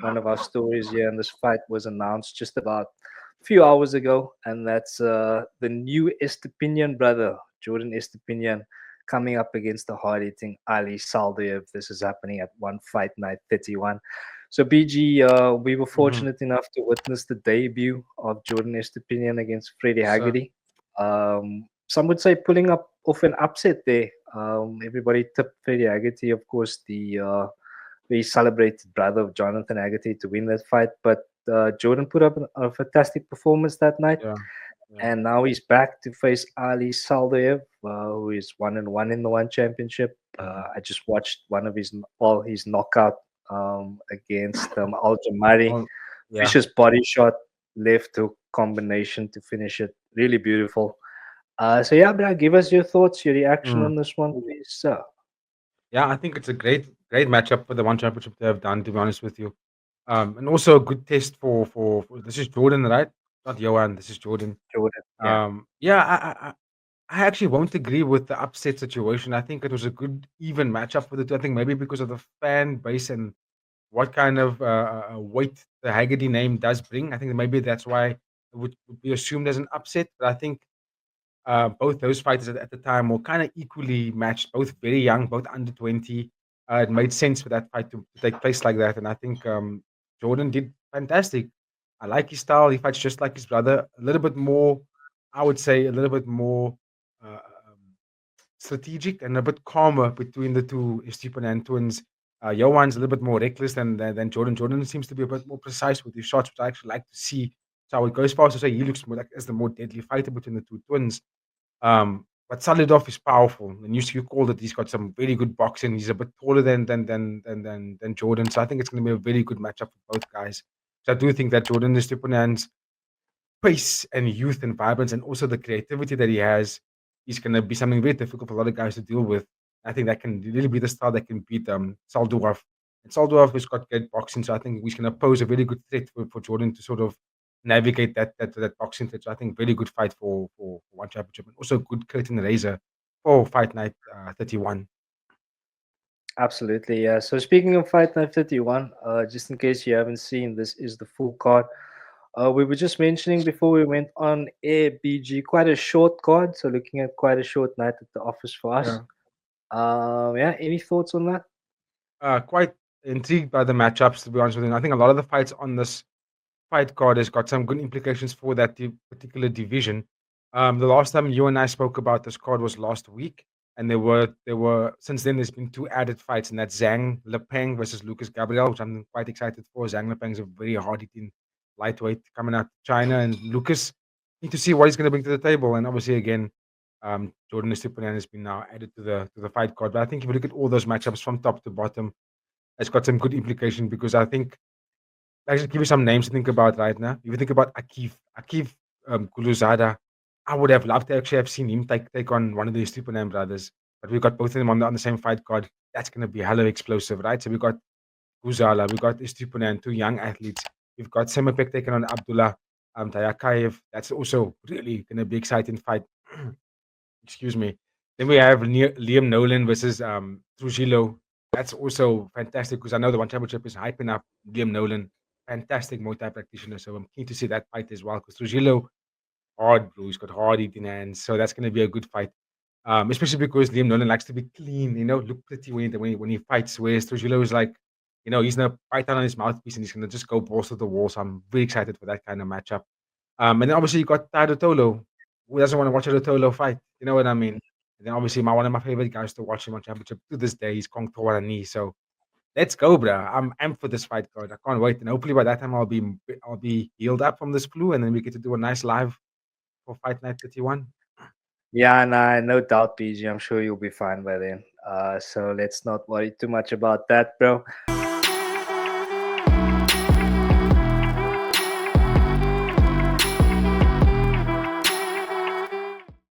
one of our stories here, and this fight was announced just about a few hours ago, and that's the new Estupinan brother, Jordan Estupinan, coming up against the hard-hitting Ali Saldoev. This is happening at One Fight Night 31. So, BG, we were Mm-hmm. fortunate enough to witness the debut of Jordan Estupinan against Freddie So, Haggerty. Some would say pulling up off an upset there. Everybody tipped Freddie Haggerty, of course, the very celebrated brother of Jonathan Haggerty, to win that fight. But Jordan put up a fantastic performance that night, yeah, yeah. and now he's back to face Ali Saldoev, who is 1-1 in the one championship. Mm. I just watched one of his knockout against Al Jamari. Oh, yeah. Vicious body shot, left hook combination to finish it. Really beautiful. So yeah, Brad, give us your thoughts, your reaction Mm. on this one, please, sir. Yeah, I think it's a great matchup for the one championship they have done. To be honest with you, and also a good test for this is Jordan, right? Not Johan. This is Jordan. Jordan. Yeah. Yeah, I actually won't agree with the upset situation. I think it was a good even matchup for the two. I think maybe because of the fan base and what kind of weight the Haggerty name does bring. I think maybe that's why it would be assumed as an upset. But I think both those fighters at the time were kind of equally matched, both very young, both under 20. It made sense for that fight to take place like that. And I think Jordan did fantastic. I like his style. He fights just like his brother, a little bit more, I would say, a little bit more uh, um, strategic and a bit calmer between the two Estupinan twins. Johan's a little bit more reckless than Jordan. Jordan seems to be a bit more precise with his shots, which I actually like to see. So I would go as far as to say he looks more like as the more deadly fighter between the two twins. But Salidov is powerful, and you called it. He's got some very good boxing. He's a bit taller than Jordan, so I think it's going to be a very good matchup for both guys. So I do think that Jordan Estupiñan's pace and youth and vibrance, and also the creativity that he has, is going to be something very difficult for a lot of guys to deal with. I think that can really be the style that can beat Saldoev. And Saldoev has got great boxing, so I think he's going to pose a very good threat for Jordan to sort of navigate that boxing threat. So I think very good fight for one championship, and also good curtain raiser for Fight Night 31. Absolutely, yeah. So speaking of Fight Night 51, just in case you haven't seen, this is the full card. We were just mentioning before we went on air, BG, quite a short card. So looking at quite a short night at the office for us. Yeah. Yeah, any thoughts on that? Quite intrigued by the matchups, to be honest with you. I think a lot of the fights on this fight card has got some good implications for that particular division. The last time you and I spoke about this card was last week, and there were since then there's been two added fights, and that's Zhang Lipeng versus Lucas Gabriel, which I'm quite excited for. Zhang Lipeng's a very hard hitting lightweight coming out of China, and Lucas need to see what he's going to bring to the table. And obviously, again, Jordan Estupinan has been now added to the fight card. But I think if you look at all those matchups from top to bottom, it's got some good implication because I think I just give you some names to think about right now. If you think about Akif Kuluzada, I would have loved to actually have seen him take on one of the Estupinan brothers, but we've got both of them on the same fight card. That's going to be hella explosive, right? So we've got Guzala, we've got Estupinan, two young athletes. We've got Saemapetch taking on Abdulla, Dayakaev. That's also really going to be exciting fight. Excuse me. Then we have Liam Nolan versus Trujillo. That's also fantastic because I know the one championship is hyping up Liam Nolan, fantastic Muay Thai practitioner. So I'm keen to see that fight as well because Trujillo, hard, bro. He's got hard eating hands. So that's going to be a good fight. Especially because Liam Nolan likes to be clean, look pretty when he fights. Whereas Trujillo is like, he's going to bite down on his mouthpiece and he's going to just go balls to the wall. So I'm very excited for that kind of matchup. And then obviously you got Tye Ruotolo. Who doesn't want to watch a Ruotolo fight? You know what I mean? And then obviously one of my favorite guys to watch him on championship to this day is Kongthoranee. So let's go, bro. I'm amped for this fight card. I can't wait. And hopefully by that time I'll be healed up from this flu and then we get to do a nice live for Fight Night 31. Yeah, nah, no doubt, BG. I'm sure you'll be fine by then. So let's not worry too much about that, bro.